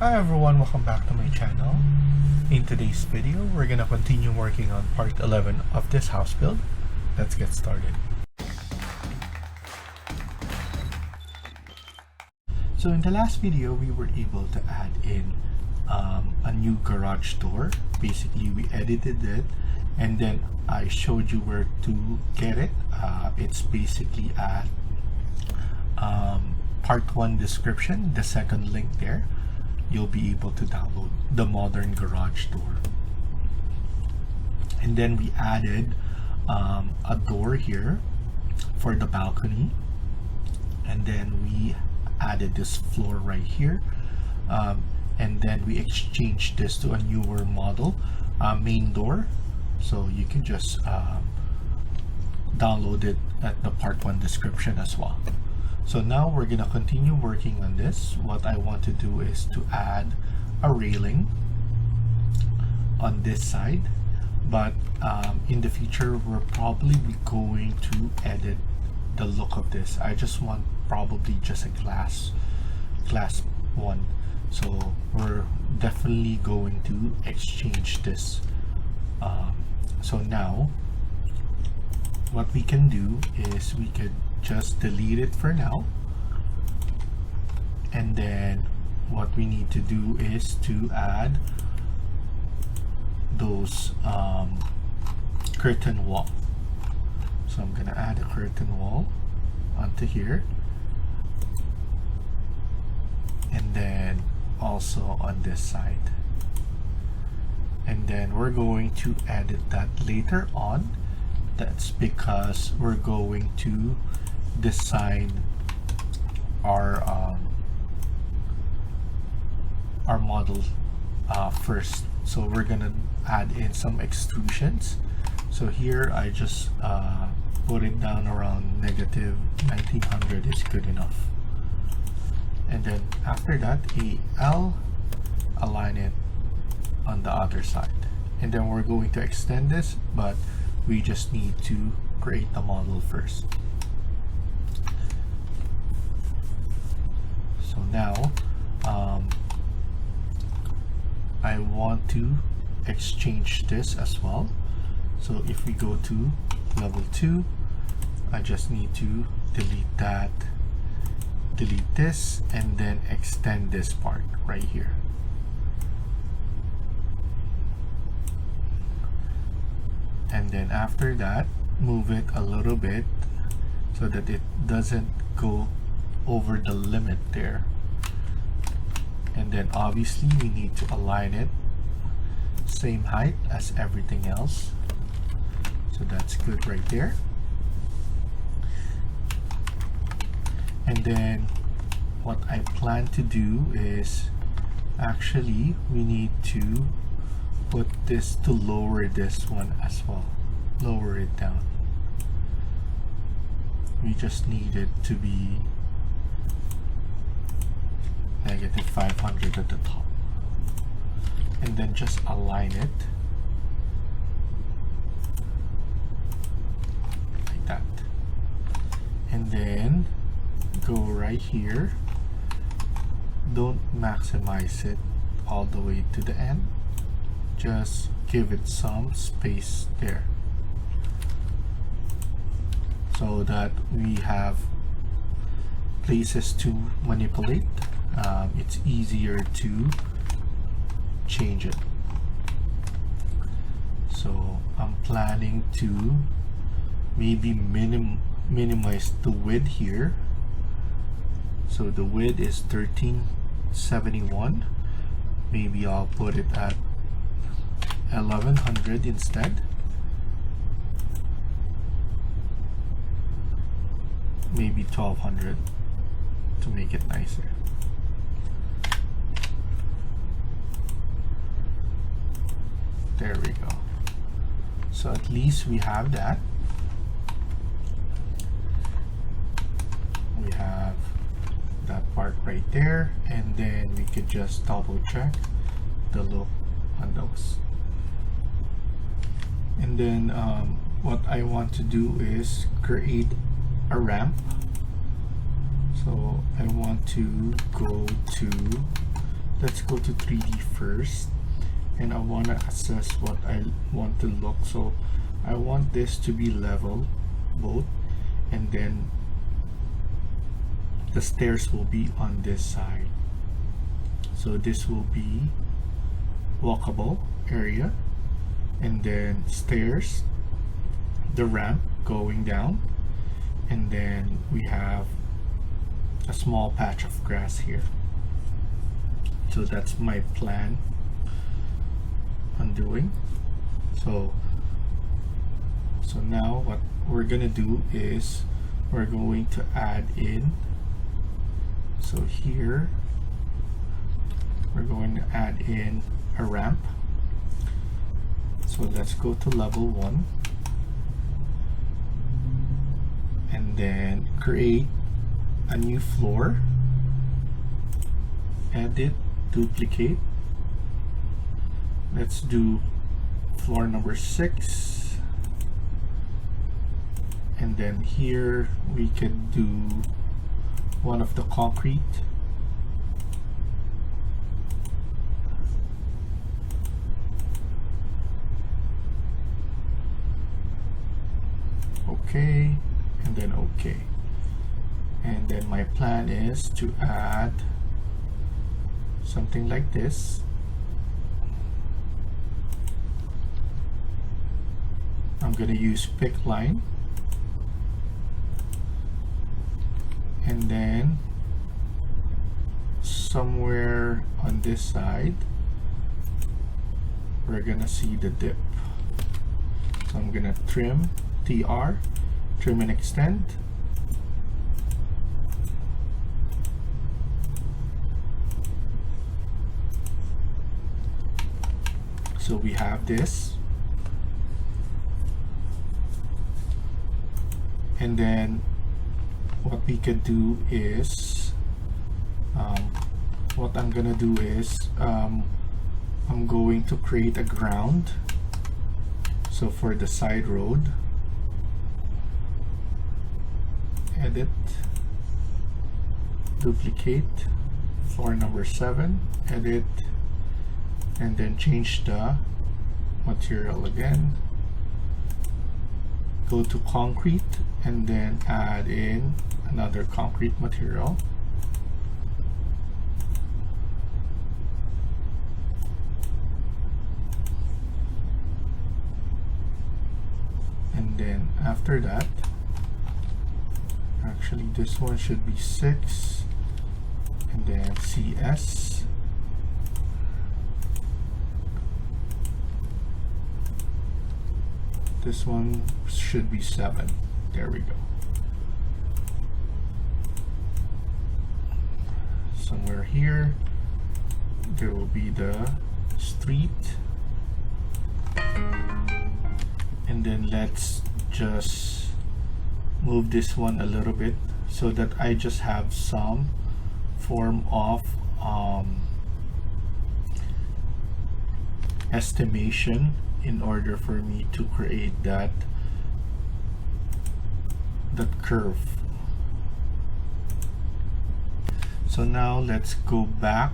Hi everyone, welcome back to my channel. In today's video, we're gonna continue working on part 11 of this house build. Let's get started. So in the last video, we were able to add in a new garage door. Basically, we edited it and then I showed you where to get it. It's basically at part 1 description, the second link there. You'll be able to download the modern garage door. And then we added a door here for the balcony, and then we added this floor right here, and then we exchanged this to a newer model main door, so you can just download it at the part 1 description as well. So now we're gonna continue working on this. What I want to do is to add a railing on this side, but in the future we're probably going to edit the look of this. I just want probably just a glass one, so we're definitely going to exchange this. So now what we can do is we could just delete it for now, and then what we need to do is to add those curtain wall. So I'm gonna add a curtain wall onto here, and then also on this side, and then we're going to edit that later on. That's because we're going to design our model first. So we're gonna add in some extrusions. So here I just put it down around negative 1900 is good enough, and then after that I'll align it on the other side, and then we're going to extend this, but we just need to create the model first. So now I want to exchange this as well. So if we go to level 2, I just need to delete that, delete this, and then extend this part right here. And then after that, move it a little bit so that it doesn't go over the limit there. And then obviously we need to align it same height as everything else, so that's good right there. And then what I plan to do is, actually we need to put this to lower this one as well, lower it down. We just need it to be negative 500 at the top, and then just align it like that, and then go right here. Don't maximize it all the way to the end, just give it some space there so that we have places to manipulate. It's easier to change it. So I'm planning to maybe minimize the width here. So the width is 1371. Maybe I'll put it at 1100 instead. Maybe 1200 to make it nicer. There we go. So at least we have that. We have that part right there, and then we could just double check the look on those. And then what I want to do is create a ramp. So I want to go to let's go to 3D first, and I want to assess what I want to look. So I want this to be level both, and then the stairs will be on this side. So this will be walkable area, and then stairs, the ramp going down, and then we have a small patch of grass here. So that's my plan on doing. So now what we're gonna do is we're going to add in, so here we're going to add in a ramp. So let's go to level 1 and then create a new floor, edit, duplicate. Let's do floor number 6, and then here we could do one of the concrete. Okay, and then okay. And then my plan is to add something like this. I'm gonna use pick line, and then somewhere on this side we're gonna see the dip. So I'm gonna trim, TR, trim and extend. So we have this, and then what we could do is what I'm gonna do is I'm going to create a ground. So for the side road, edit, duplicate, floor number 7, edit, and then change the material again, go to concrete, and then add in another concrete material. And then after that, actually this one should be 6, and then CS, this one should be 7. There we go. Somewhere here there will be the street, and then let's just move this one a little bit so that I just have some form of estimation in order for me to create that curve. So now let's go back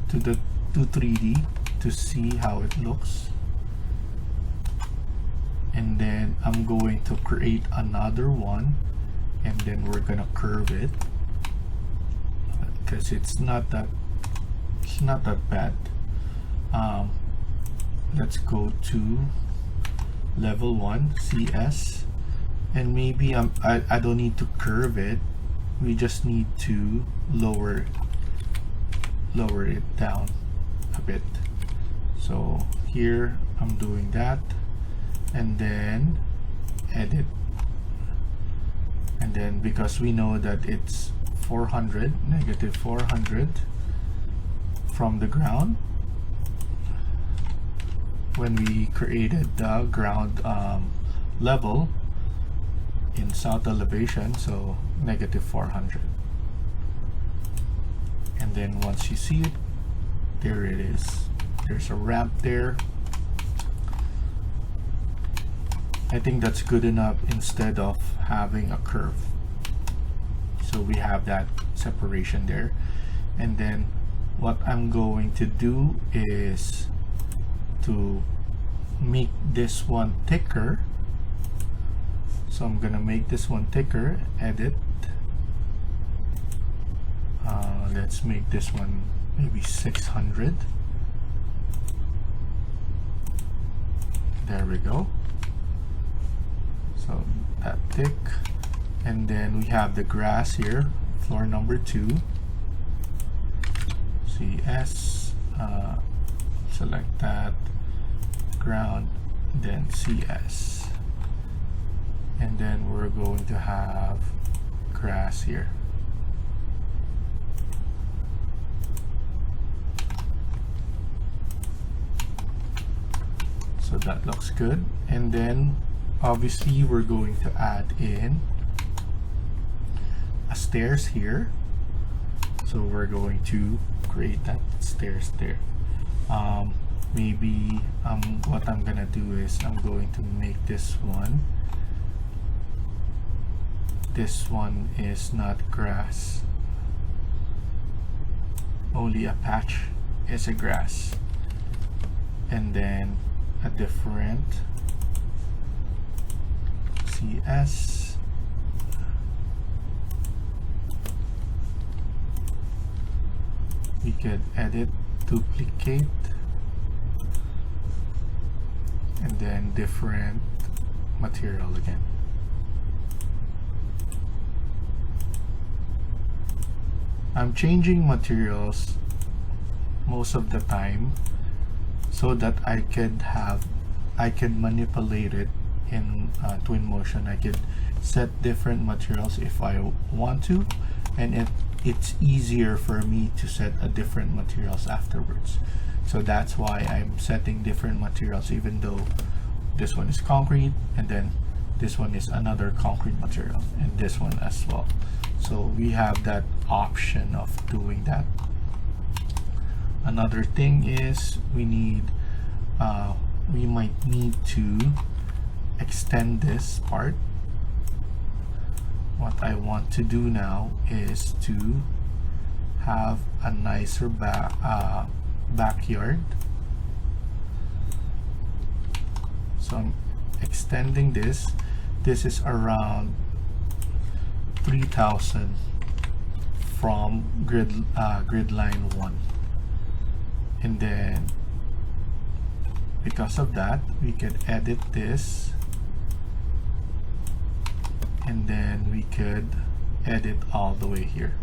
to the 3D to see how it looks, and then I'm going to create another one, and then we're gonna curve it because it's not that bad. Let's go to level 1 CS, and maybe I don't need to curve it, we just need to lower it down a bit. So here I'm doing that, and then edit, and then because we know that it's 400, negative 400 from the ground when we created the ground level in south elevation, so negative 400. And then once you see it, there it is. There's a ramp there. I think that's good enough instead of having a curve. So we have that separation there. And then what I'm going to do is to make this one thicker. So I'm gonna make this one thicker, edit. Let's make this one maybe 600. There we go. So that thick. And then we have the grass here, floor number 2. CS, select that, ground, then CS. And then we're going to have grass here. So that looks good. And then obviously we're going to add in a stairs here. So we're going to create that stairs there. Maybe what I'm gonna do is I'm going to make this one. This one is not grass. Only a patch is a grass. And then a different CS. We could edit, duplicate, and then different material again. I'm changing materials most of the time so that I can manipulate it in Twinmotion. I could set different materials if I want to, and it's easier for me to set a different materials afterwards. So that's why I'm setting different materials, even though this one is concrete and then this one is another concrete material and this one as well. So we have that option of doing that. Another thing is we might need to extend this part. What I want to do now is to have a nicer backyard. So I'm extending this. This is around 3,000 from grid line 1. And then because of that, we can edit this, and then we could edit all the way here.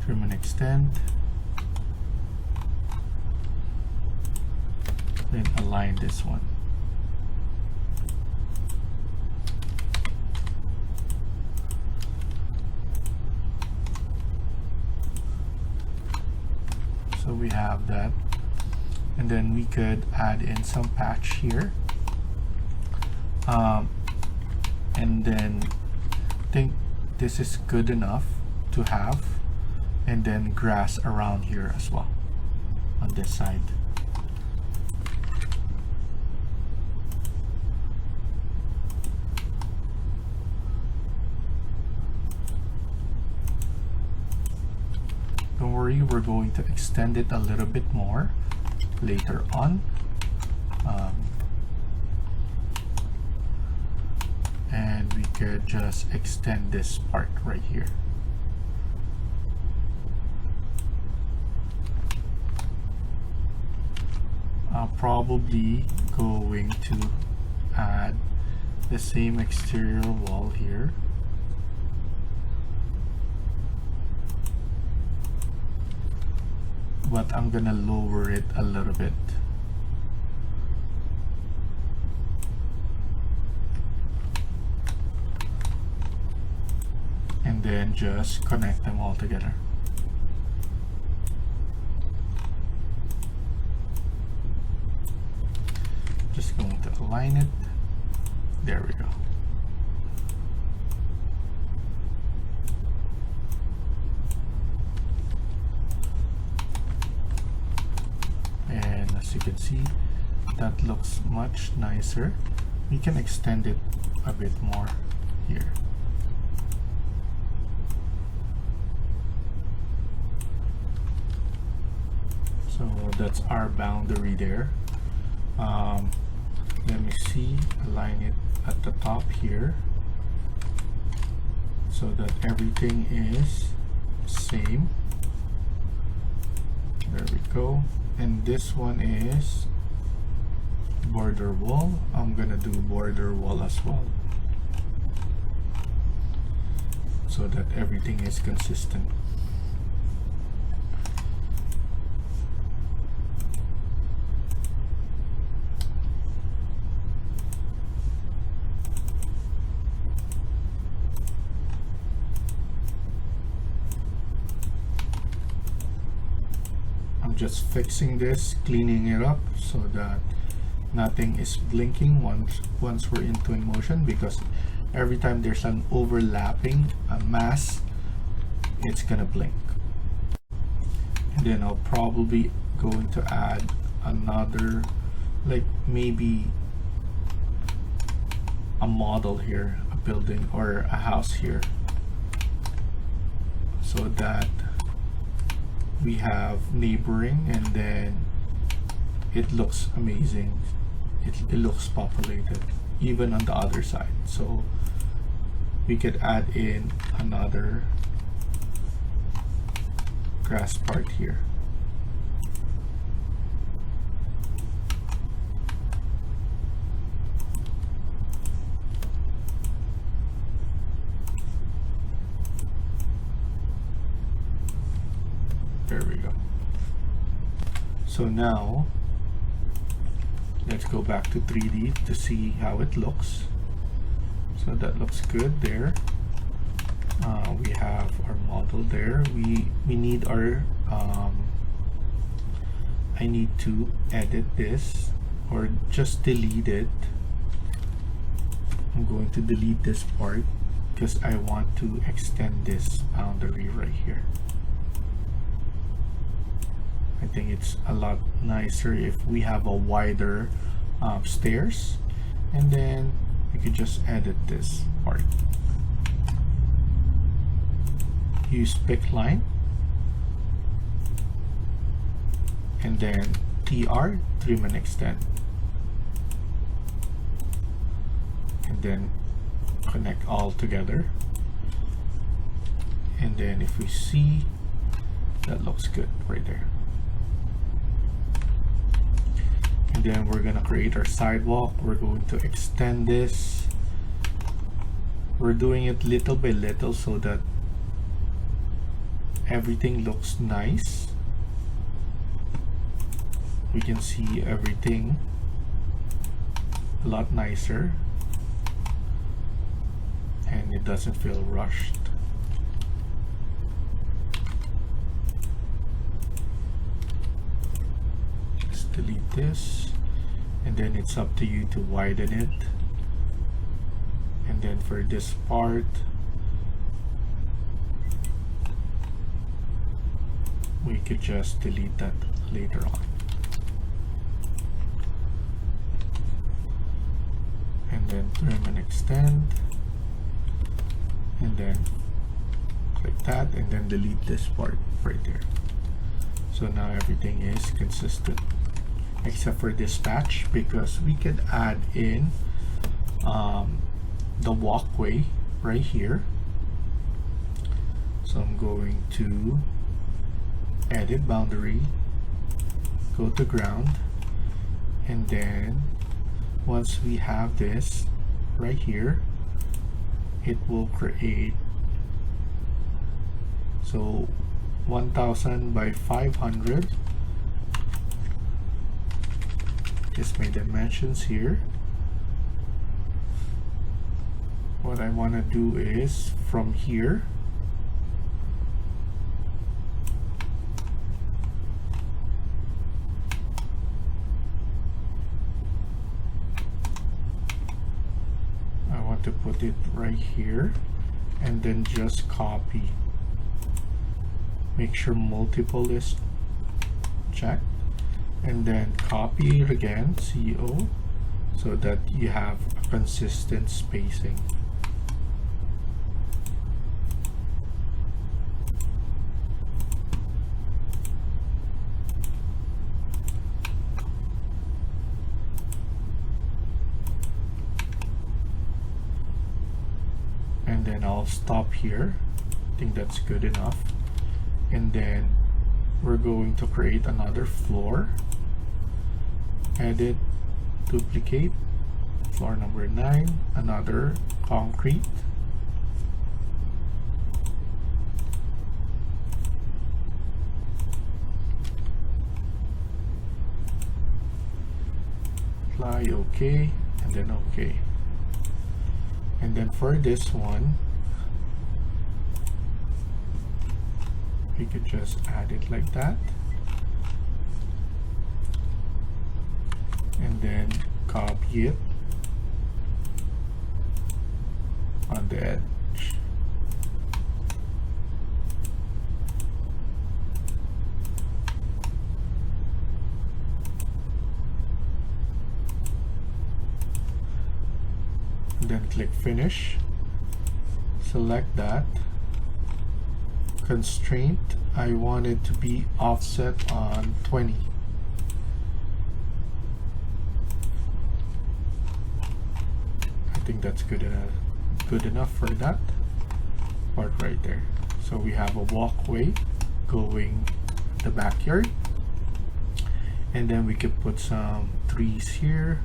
Trim and extend, then align this one. So we have that, and then we could add in some patch here, and then think this is good enough to have, and then grass around here as well on this side. Don't worry, we're going to extend it a little bit more later on. And we could just extend this part right here. I'm probably going to add the same exterior wall here. But I'm gonna lower it a little bit. And then just connect them all together. Just going to align it. There we go. And as you can see, that looks much nicer. We can extend it a bit more here. So that's our boundary there. Let me see, align it at the top here so that everything is same. There we go. And this one is border wall. I'm gonna do border wall as well so that everything is consistent. Just fixing this, cleaning it up so that nothing is blinking once we're in Twinmotion, because every time there's an overlapping mass, it's gonna blink. And then I'll probably going to add another, like maybe a model here, a building or a house here, so that we have neighboring, and then it looks amazing. It looks populated even on the other side. So we could add in another grass part here. There we go. So now let's go back to 3D to see how it looks. So that looks good there. We have our model there. We need our I need to edit this or just delete it. I'm going to delete this part because I want to extend this boundary right here. I think it's a lot nicer if we have a wider stairs, and then we could just edit this part. Use pick line, and then TR, trim and extend, and then connect all together. And then if we see, that looks good right there. And then we're gonna create our sidewalk. We're going to extend this. We're doing it little by little so that everything looks nice. We can see everything a lot nicer, and it doesn't feel rushed. Just delete this, and then it's up to you to widen it. And then for this part, we could just delete that later on. And then trim and extend, and then click that, and then delete this part right there. So now everything is consistent, except for this patch, because we could add in the walkway right here. So I'm going to edit boundary, go to ground, and then once we have this right here, it will create, so 1000 by 500 is my dimensions here. What I want to do is from here, to put it right here, and then just copy. Make sure multiple is checked, and then copy it again, CO, so that you have a consistent spacing. And then I'll stop here. I think that's good enough. And then we're going to create another floor. Edit, duplicate, floor number 9, another concrete. Apply, OK, and then OK. And then for this one, we could just add it like that. And then copy it on the edge. And then click finish. Select that. Constraint, I want it to be offset on 20. I think that's good enough for that part right there. So we have a walkway going the backyard, and then we could put some trees here,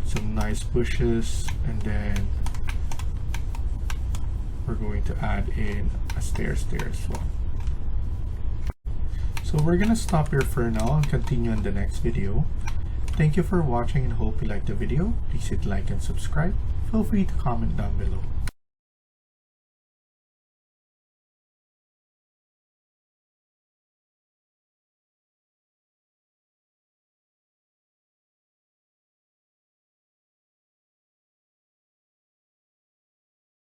some nice bushes, and then we're going to add in a stairs there as well. So we're gonna stop here for now and continue in the next video. Thank you for watching and hope you liked the video. Please hit like and subscribe. Feel free to comment down below.